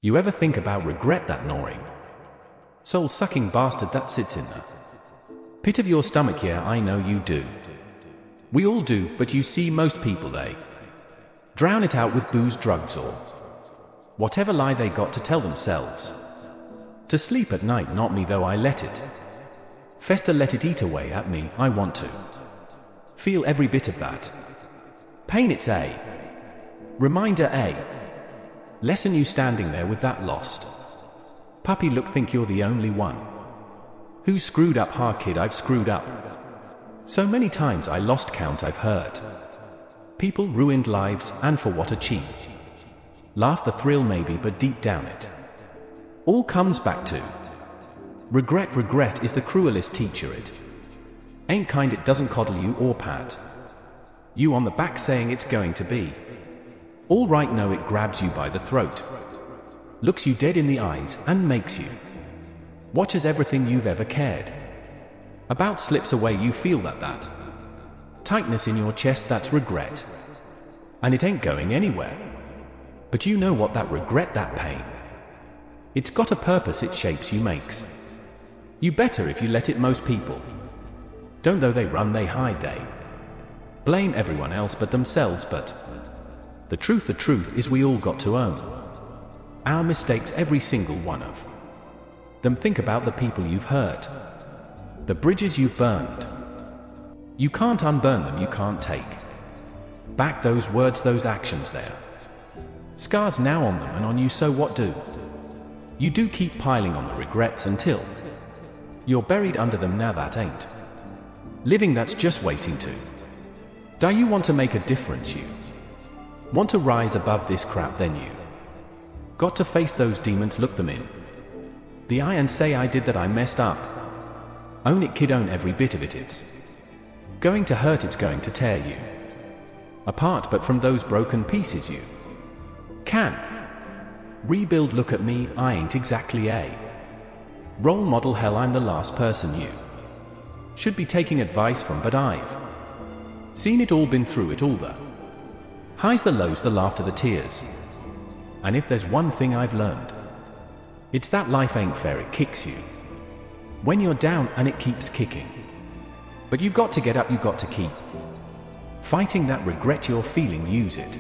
You ever think about regret, that gnawing, soul-sucking bastard that sits in the pit of your stomach? Yeah, I know you do. We all do, but you see, most people, they drown it out with booze, drugs, or whatever lie they got to tell themselves to sleep at night. Not me though, I let it fester, let it eat away at me. I want to feel every bit of that pain. It's a reminder, a lesson. You standing there with that lost puppy look, think you're the only one who screwed up. Ha kid, I've screwed up so many times I lost count. I've hurt people, ruined lives, and for what? A cheap laugh, the thrill maybe, but deep down it all comes back to regret. Regret is the cruelest teacher. It ain't kind, it doesn't coddle you or pat you on the back saying it's going to be all right. No, it grabs you by the throat, looks you dead in the eyes, and makes you watch as everything you've ever cared about slips away. You feel that tightness in your chest, that's regret, and it ain't going anywhere. But you know what? That regret, that pain, it's got a purpose. It shapes you, makes you better if you let it. Most people don't, though. They run, they hide, they blame everyone else but themselves. But the truth is we all got to own our mistakes, every single one of them. Think about the people you've hurt, the bridges you've burned. You can't unburn them, you can't take back those words, those actions. There scars now on them and on you, so what do you do? Keep piling on the regrets until you're buried under them. Now that ain't living, that's just waiting to die. You want to make a difference, you want to rise above this crap, then you got to face those demons, look them in the eye and say, I did that, I messed up. Own it kid, own every bit of it. It's going to hurt, it's going to tear you apart, but from those broken pieces you can rebuild. Look at me, I ain't exactly a role model. Hell, I'm the last person you should be taking advice from, but I've seen it all, been through it all, the highs, the lows, the laughter, the tears. And if there's one thing I've learned, it's that life ain't fair. It kicks you when you're down, and it keeps kicking. But you got to get up, you got to keep fighting that regret you're feeling. Use it,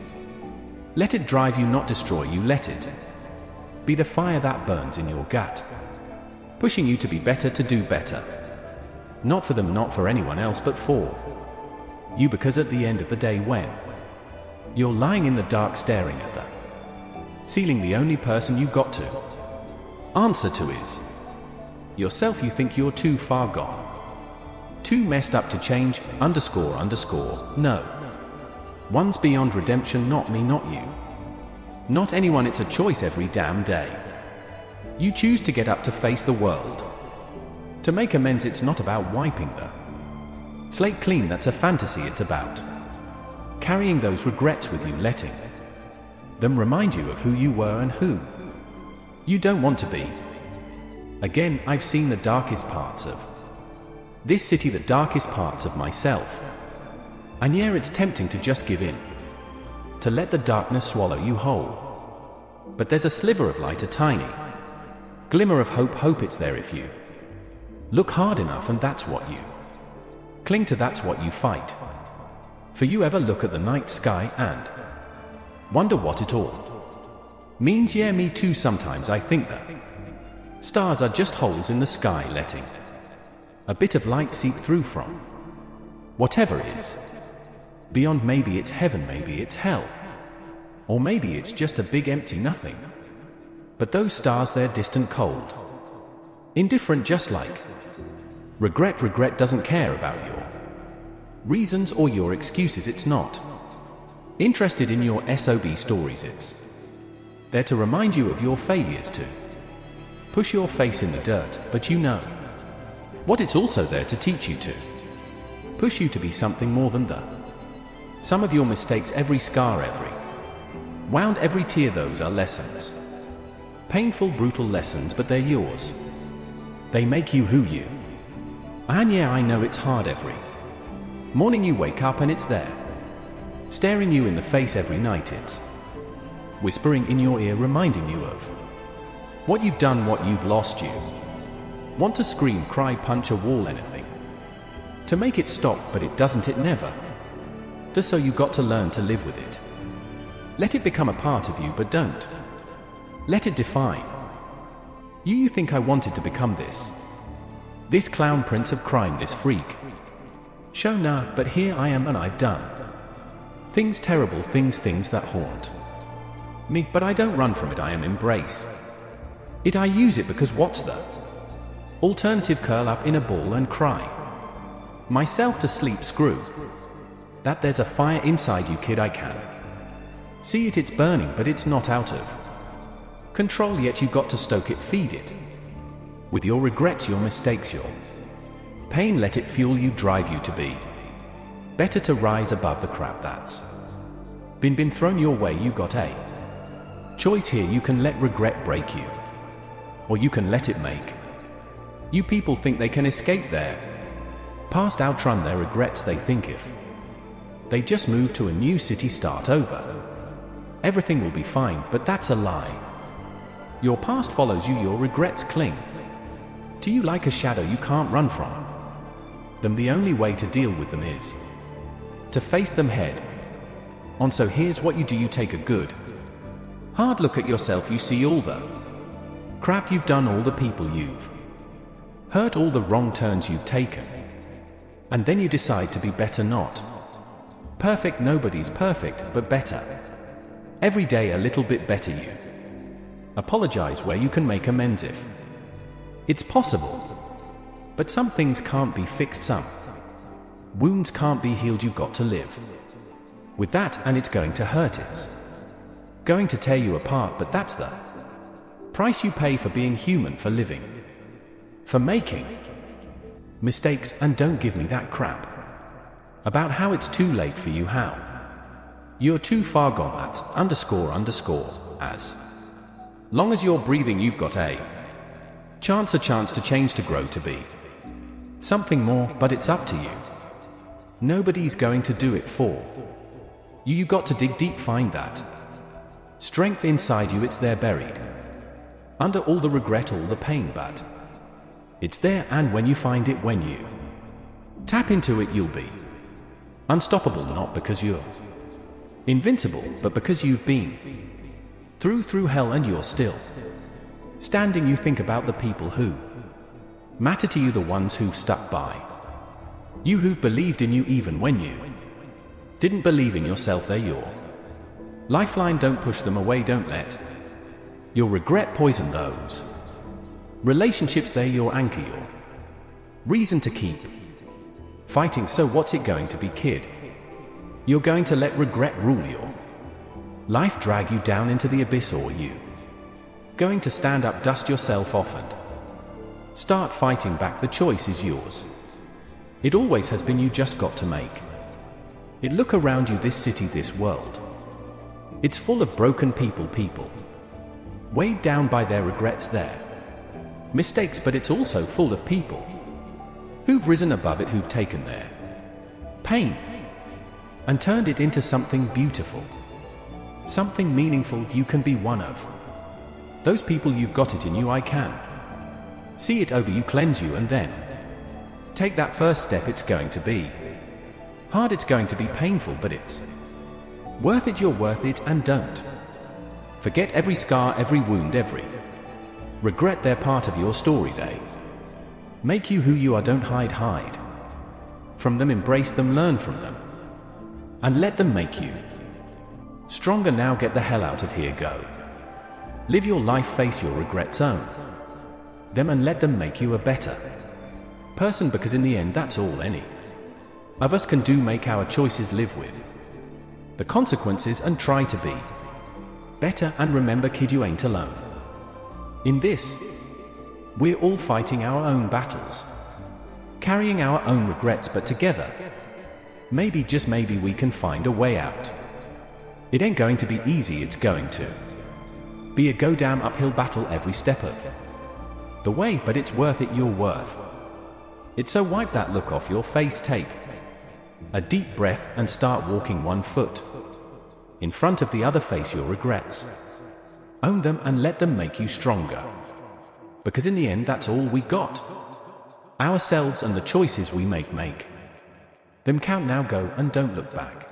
let it drive you, not destroy you. Let it be the fire that burns in your gut, pushing you to be better, to do better. Not for them, not for anyone else, but for you. Because at the end of the day, when you're lying in the dark staring at the ceiling, the only person you got to answer to is yourself. You think you're too far gone, too messed up to change, underscore. No one's beyond redemption, not me, not you, not anyone. It's a choice every damn day. You choose to get up, to face the world, to make amends. It's not about wiping the slate clean, that's a fantasy. It's about carrying those regrets with you, letting them remind you of who you were and who you don't want to be. Again, I've seen the darkest parts of this city, the darkest parts of myself. And yeah, it's tempting to just give in, to let the darkness swallow you whole. But there's a sliver of light, a tiny glimmer of hope. Hope it's there if you look hard enough, and that's what you cling to, that's what you fight for. You ever look at the night sky and wonder what it all means? Yeah, me too. Sometimes I think that stars are just holes in the sky, letting a bit of light seep through from whatever is beyond. Maybe it's heaven, maybe it's hell, or maybe it's just a big empty nothing. But those stars, they're distant, cold, indifferent, just like regret. Regret doesn't care about your reasons or your excuses. It's not interested in your SOB stories. It's there to remind you of your failures, to push your face in the dirt. But you know what it's also there to teach you, to push you to be something more than the sum of your mistakes. Every scar, every wound, every tear, those are lessons. Painful, brutal lessons, but they're yours. They make you who you are. And yeah, I know it's hard. Every morning you wake up and it's there, staring you in the face. Every night it's whispering in your ear, reminding you of What you've done, what you've lost you. Want to scream, cry, punch a wall, anything. To make it stop, but it doesn't, it never. Does, so you got to learn to live with it. Let it become a part of you, but don't let it define. You think I wanted to become this clown prince of crime, this freak. Show nah, but here I am and I've done things, terrible things that haunt me, but I don't run from it, I am embrace it. I use it because what's the alternative? Curl up in a ball and cry myself to sleep, screw that, there's a fire inside you, kid, I can see it, it's burning, but it's not out of control yet. You got to stoke it, feed it with your regrets, your mistakes, your pain. Let it fuel you, drive you to be better, to rise above the crap that's been thrown your way. You got a choice here. You can let regret break you, or you can let it make you. People think they can escape their past, outrun their regrets. They think if they just move to a new city, start over, everything will be fine, but that's a lie. Your past follows you, your regrets cling to you like a shadow. You can't run from them. The only way to deal with them is to face them head on. So here's what you do. You take a good hard look at yourself. You see all the crap you've done, all the people you've hurt, all the wrong turns you've taken, and then you decide to be better. Not perfect, nobody's perfect, but better. Every day a little bit better. You apologize where you can make amends if it's possible. But some things can't be fixed, some wounds can't be healed. You've got to live with that, and it's going to hurt. It's going to tear you apart, but that's the price you pay for being human, for living, for making mistakes. And don't give me that crap about how it's too late for you, how you're too far gone. At __ as long as you're breathing, you've got a chance to change, to grow, to be something more, but it's up to you. Nobody's going to do it for you. You got to dig deep, find that strength inside you. It's there, buried under all the regret, all the pain, but it's there, and when you find it, when you tap into it, you'll be unstoppable, not because you're invincible, but because you've been through hell and you're still standing. You think about the people who matter to you, the ones who've stuck by you, who've believed in you even when you didn't believe in yourself. They're your lifeline. Don't push them away. Don't let your regret poison those relationships. They're your anchor, your reason to keep fighting. So what's it going to be, kid? You're going to let regret rule your life, drag you down into the abyss, or you going to stand up, dust yourself off, and start fighting back? The choice is yours. It always has been. You just got to make it. Look around you, this city, this world. It's full of broken people weighed down by their regrets, their mistakes, but it's also full of people who've risen above it, who've taken their pain and turned it into something beautiful, something meaningful. You can be one of those people. You've got it in you. I can see it over you, cleanse you, and then take that first step. It's going to be hard, it's going to be painful, but it's worth it. You're worth it, and don't forget every scar, every wound, every regret. They're part of your story. They make you who you are. Don't hide from them. Embrace them, learn from them, and let them make you stronger. Now get the hell out of here. Go live your life, face your regrets, own them, and let them make you a better person, because in the end that's all any of us can do. Make our choices, live with the consequences, and try to be better. And remember, kid, you ain't alone in this. We're all fighting our own battles, carrying our own regrets, but together, maybe, just maybe, we can find a way out. It ain't going to be easy. It's going to be a go damn uphill battle every step of the way, but it's worth it. You're worth it. So wipe that look off your face, take a deep breath, and start walking one foot in front of the other. Face your regrets, own them, and let them make you stronger. Because in the end, that's all we got. Ourselves and the choices we make. Them count now, go and don't look back.